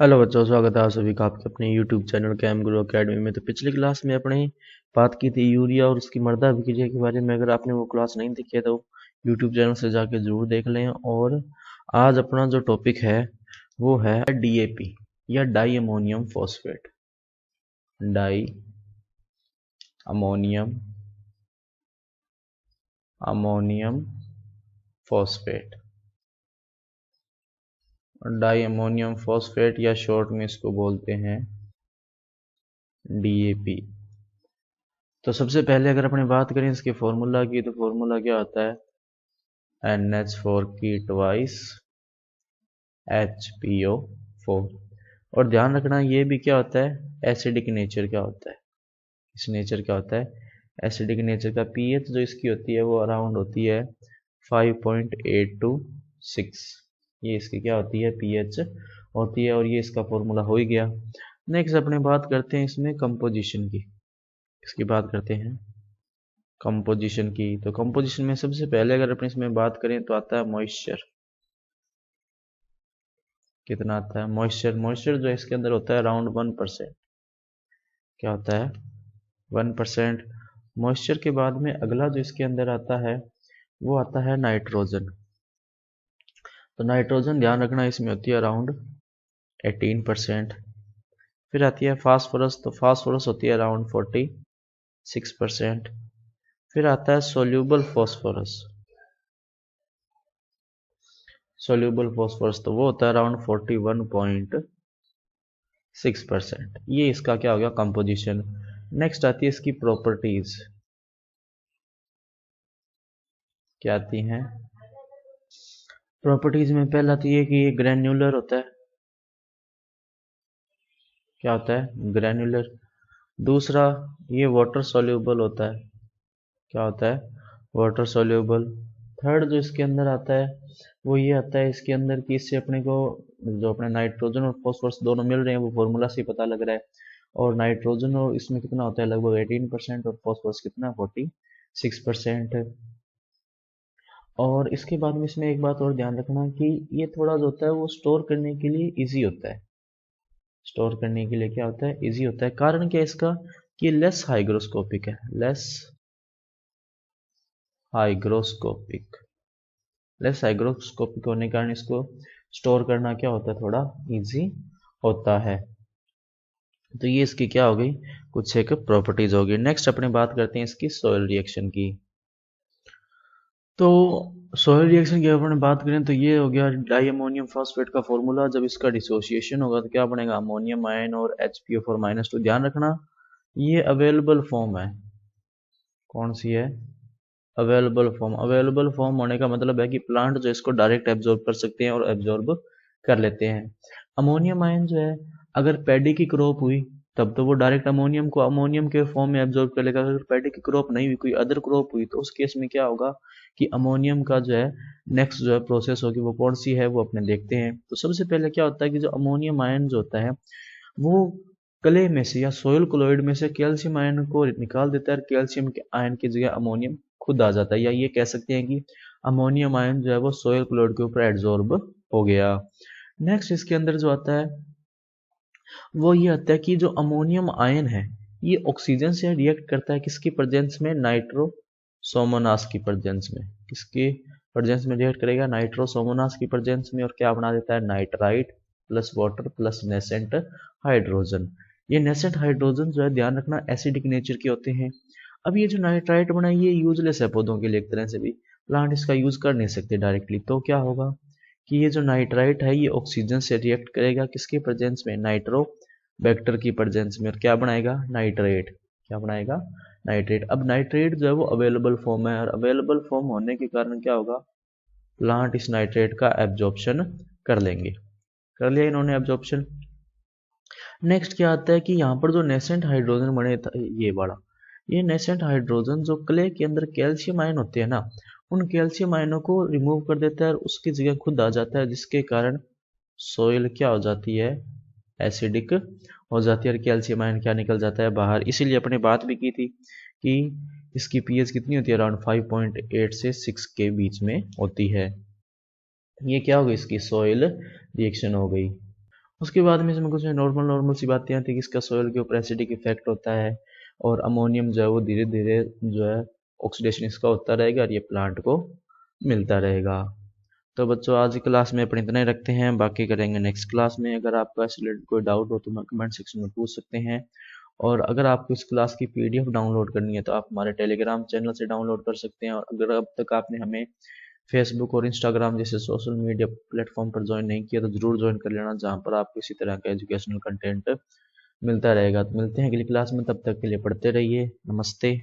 Hello बच्चों, स्वागत है आप सभी का आपके अपने YouTube चैनल कैम गुरु अकेडमी में। तो पिछली क्लास में अपने बात की थी यूरिया और उसकी मृदा अभिक्रिया के बारे में। अगर आपने वो क्लास नहीं देखी है तो YouTube चैनल से जाके जरूर देख लें। और आज अपना जो टॉपिक है वो है DAP या di ammonium phosphate. Di ammonium phosphate, di ammonium phosphate या शॉर्ट में इसको बोलते हैं DAP। तो सबसे पहले अगर अपनी बात करें इसके फॉर्मूला की, तो फॉर्मूला क्या होता है NH4 की ट्वाइस HPO4। और ध्यान रखना ये भी क्या होता है, एसिडिक नेचर क्या होता है, इस नेचर क्या होता है एसिडिक नेचर का। पीएच जो इसकी होती है वो अराउंड होती है 5.8 to 6। ये इसकी क्या होती है, पीएच होती है। और ये इसका फॉर्मूला हो ही गया। नेक्स्ट अपने बात करते हैं इसमें कंपोजिशन की। इसकी बात करते हैं कंपोजिशन की। तो कंपोजिशन में सबसे पहले अगर अपने इसमें बात करें तो आता है मॉइस्चर। कितना आता है मॉइस्चर? मॉइस्चर जो इसके अंदर होता है अराउंड 1%। क्या होता है 1%। मॉइस्चर के बाद में अगला जो इसके अंदर आता है वो आता है नाइट्रोजन। तो नाइट्रोजन ध्यान रखना इसमें होती है अराउंड 18%। फिर आती है फास्फोरस। तो फास्फोरस होती है अराउंड 46%। फिर आता है सोल्यूबल फॉस्फोरस। सोल्यूबल फॉस्फोरस तो वो होता है अराउंड 41.6%। ये इसका क्या हो गया कंपोजिशन। नेक्स्ट आती है इसकी प्रॉपर्टीज। क्या आती हैं प्रॉपर्टीज में? पहला तो ये कि ये ग्रैन्युलर होता है। क्या होता है ग्रैन्युलर। दूसरा ये वाटर सोल्यूबल होता है। क्या होता है वाटर सोल्यूबल। थर्ड जो इसके अंदर आता है वो ये आता है इसके अंदर कि इससे अपने को जो अपने नाइट्रोजन और फॉस्फोरस दोनों मिल रहे हैं वो फॉर्मूला से पता लग रहा है। और नाइट्रोजन और इसमें कितना होता है लगभग 18% और फॉस्फोरस कितना 46%। और इसके बाद में इसमें एक बात और ध्यान रखना कि ये थोड़ा जो होता है वो स्टोर करने के लिए इजी होता है। स्टोर करने के लिए क्या होता है इजी होता है। कारण क्या है इसका कि लेस हाइग्रोस्कोपिक है। लेस हाइग्रोस्कोपिक लेस हाइग्रोस्कोपिक होने के कारण इसको स्टोर करना क्या होता है थोड़ा इजी होता है। तो ये इसकी क्या हो गई कुछ एक प्रॉपर्टीज होगी। नेक्स्ट अपने बात करते हैं इसकी सॉइल रिएक्शन की। तो सॉइल रिएक्शन की अपन बात करें तो ये हो गया डाई अमोनियम फॉस्फेट का फॉर्मूला। जब इसका डिसोसिएशन होगा तो क्या बनेगा अमोनियम आयन और HPO4-। तो ध्यान रखना ये अवेलेबल फॉर्म है। कौन सी है अवेलेबल फॉर्म। अवेलेबल फॉर्म होने का मतलब है कि प्लांट जो इसको डायरेक्ट एब्जॉर्ब कर सकते हैं और एब्जॉर्ब कर लेते हैं। अमोनियम आयन जो है अगर पैडी की क्रॉप हुई तब तो वो डायरेक्ट अमोनियम को अमोनियम के फॉर्म में एब्जॉर्ब कर लेगा। अगर पैडी की क्रॉप नहीं हुई कोई अदर क्रॉप हुई तो उस केस में क्या होगा कि अमोनियम का जो है नेक्स्ट जो है प्रोसेस होगी वो कौन सी है वो अपने देखते हैं। तो सबसे पहले क्या होता है कि जो अमोनियम आयन जो होता है वो क्ले में से या सोयल क्लोराइड में से कैल्शियम आयन को निकाल देता है और कैल्शियम के आयन की जगह अमोनियम खुद आ जाता है। या ये कह सकते हैं कि अमोनियम आयन जो है वो सोयल क्लोराइड के ऊपर एड्जॉर्ब हो गया। नेक्स्ट इसके अंदर जो आता है वो ये आता है कि जो अमोनियम आयन है ये ऑक्सीजन से रिएक्ट करता है किसकी प्रेजेंस में नाइट्रोसोमोनास की प्रेजेंस में। किसकी प्रेजेंस में रिएक्ट करेगा नाइट्रोसोमोनास की प्रेजेंस में। और क्या बना देता है nitrite plus water plus nascent hydrogen. ये नेसेंट हाइड्रोजन जो है ध्यान रखना एसिडिक नेचर के होते हैं। अब ये जो नाइट्राइट बना ये यूजलेस है पौधों के लिए एक तरह से भी। प्लांट इसका यूज कर नहीं सकते डायरेक्टली। तो क्या होगा कि ये जो नाइट्राइट है ये ऑक्सीजन से रिएक्ट करेगा किसके प्रेजेंस में नाइट्रो बैक्टर की प्रेजेंस में। और क्या बनाएगा नाइट्रेट। क्या बनाएगा नाइट्रेट। अब नाइट्रेट जो है वो अवेलेबल फॉर्म है और अवेलेबल फॉर्म होने के कारण क्या होगा प्लांट इस नाइट्रेट का एब्जॉर्प्शन कर लेंगे। कर लिया इन्होंने एब्जॉर्प्शन। नेक्स्ट क्या आता है कि यहाँ पर जो नेसेंट हाइड्रोजन बने था ये बड़ा ये नेसेंट हाइड्रोजन जो क्ले के अंदर कैल्शियम आयन होते हैं ना उन कैल्शियम आयनों को रिमूव कर देता है और उसकी जगह खुद आ जाता है जिसके कारण सोइल क्या हो जाती है एसिडिक हो जाती है और कैल्शियम आयन क्या निकल जाता है बाहर। इसीलिए अपने बात भी की थी कि इसकी पीएच कितनी होती है अराउंड 5.8 से 6 के बीच में होती है। ये क्या हो गई इसकी सॉइल रिएक्शन हो गई। उसके बाद में इसमें कुछ नॉर्मल नॉर्मल सी बातें आती है कि इसका सॉइल के ऊपर एसिडिक इफेक्ट होता है, और अमोनियम जो है वो धीरे धीरे जो है ऑक्सीडेशन इसका होता रहेगा और ये प्लांट को मिलता रहेगा। तो बच्चों आज की क्लास में अपने इतना ही रखते हैं, बाकी करेंगे नेक्स्ट क्लास में। अगर आपका इससे रिलेटेड कोई डाउट हो तो मैं कमेंट सेक्शन में पूछ सकते हैं। और अगर आपको इस क्लास की पीडीएफ डाउनलोड करनी है तो आप हमारे टेलीग्राम चैनल से डाउनलोड कर सकते हैं। और अगर अब तक आपने हमें फेसबुक और इंस्टाग्राम जैसे सोशल मीडिया प्लेटफॉर्म पर ज्वाइन नहीं किया तो जरूर ज्वाइन कर लेना, जहाँ पर आपको इसी तरह का एजुकेशनल कंटेंट मिलता रहेगा। तो मिलते हैं अगली क्लास में, तब तक के लिए पढ़ते रहिए। नमस्ते।